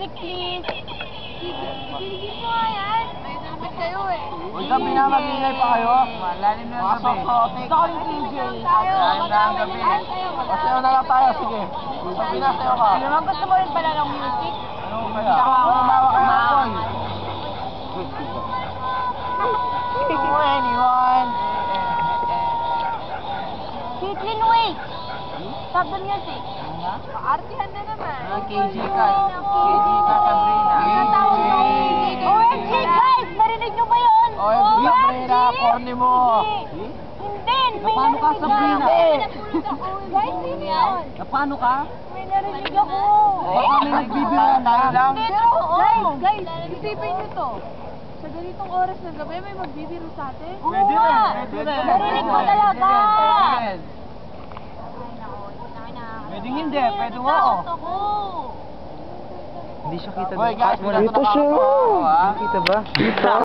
music, please. Binigyan mo nga yan. May naman kayo eh. Huwag ka pinamagingay pa kayo. Lalim na yung gabi. Gusto ko yung TJ. Lalim na ang gabi. Pasayaw na lang tayo, sige. Sa pinasayaw ka. Ano naman gusto mo rin pala ng music? Ano kaya? Kumawa ka na ako. Anyone? Caitlin, wait! Stop the music. Paartihan na naman. KG ka. KG ka, Sabrina. OMG, guys! Narinig nyo ba yun? OMG, Sabrina, corny mo. Hindi! May Paano ka, narinig Sabrina? ako. Guys, sino yun? Paano ka? May narinig ako. Baka may nagbibiruan tayo lang. Pero, guys, isipin nyo to. Sa ganitong oras ng gabi, may magbibiro sa atin? Pwede rin, pwede rin. Narinig ko talaga. Pwedeng hindi, pwede nga ako. Hindi siya kita. Hoy guys, Dito siya. Kita ba?